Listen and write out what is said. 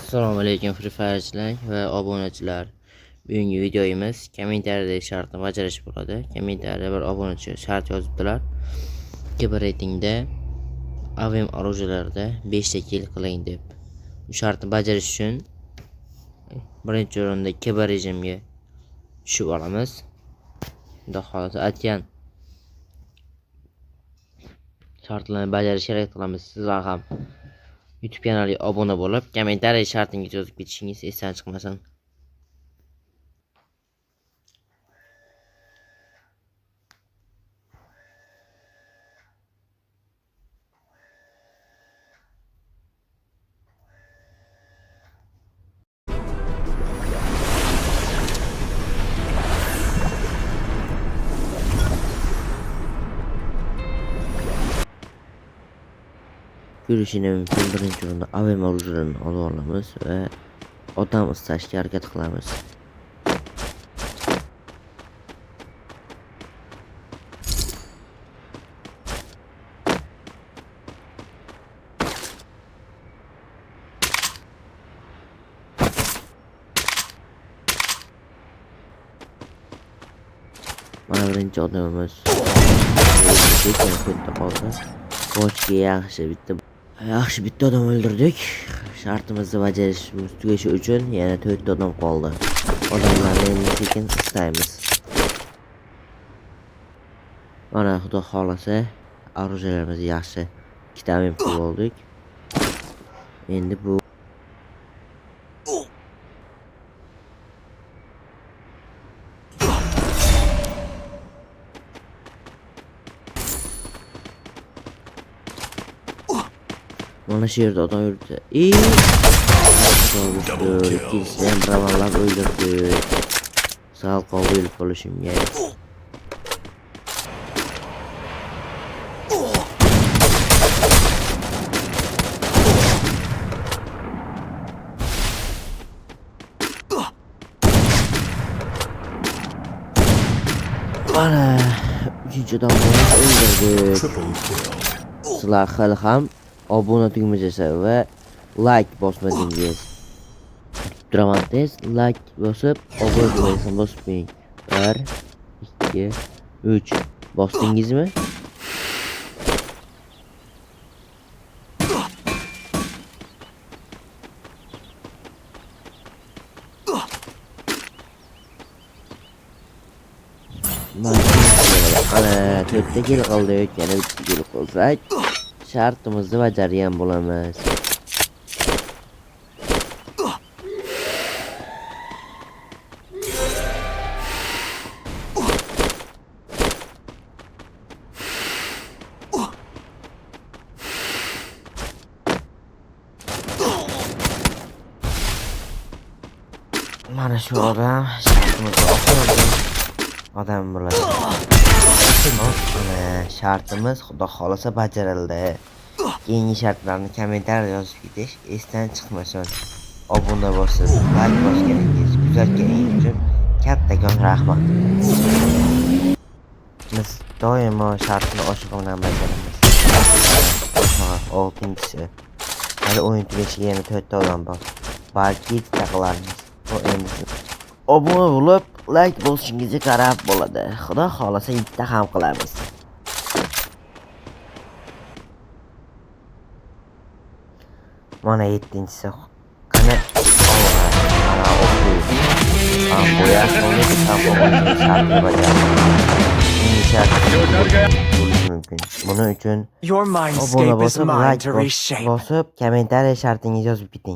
Assalomu alaykum Free Fire'chilar va obunachilar. Bugungi videomiz kommentariyadagi shartni bajarish bo'ladi. Kommentariyada bir obunachi shart yozibdilar. Kiber reytingda AVM orужияларida 5 ta kill qiling deb. Bu shartni bajarish uchun birinchi o'rinda kiber rejimga tushib olamiz. Xudo xolasa aytgan shartlarni bajarish kerak qilamiz. Sizlar ham YouTube kanaliga obuna bo'lib, kommentariy shartingizni yozib ketishingiz esdan chiqmasin. Görüşüne mümkün birinci o'rinda AVM orужияларni olib olamiz va odam istashga harakat qilamiz. Mana birinchi odamimiz boshga yaxshi bitta odam o'ldirdik. Shartimizni bajarishimiz tugashi uchun yana 4 ta odam qoldi. Odamlarni endi sekin istaymiz. Mana xudo xolasa orужияларimiz yaxshi. 2 ta AVM pul oldik. Endi bu mana shu yerda odam yuribdi. İkisini ham baravarlab o'ldirdik. Sal qoldi o'lib qolishimga. Mana 3-chi odamni o'ldirdik. Sizlar hali ham obuna tugmachasi va like bosmadingiz. Dramatiz like bosib, obuna tugmachasini bosib qo'ying. 1 2 3 bosdingizmi? Ana 4 ta kill qoldik, yana 3 ta kill qilsak shartimizni bajargan bo'lamiz. Mana shu odam shartimizni oxirgi odam bo'ladi. Mana shartimiz xudo xolasa bajarildi. Keyingi shartlarni kommentariyada yozib ketish esdan chiqmasin. Obuna bosib, like bosganingiz, kuzatganingiz uchun kattakon rahmat. Biz doimo shartni ochiq bilan bajaramiz. 6-chi. Hali o'yin tugashiga yana 4 ta odam bor. Balki bitta qilarmiz. Bu endi obuna bo'lib, like bosishingizga qarab bo'ladi. Xudo xolasa bitta ham qilamiz. Mana 7-chisi. Qani mana o'qiy. Bo'ya qo'yib shartni bajaramiz. Mumkin. Buning uchun obuna bosib, like bosib, kommentariy shartingizni yozib keting.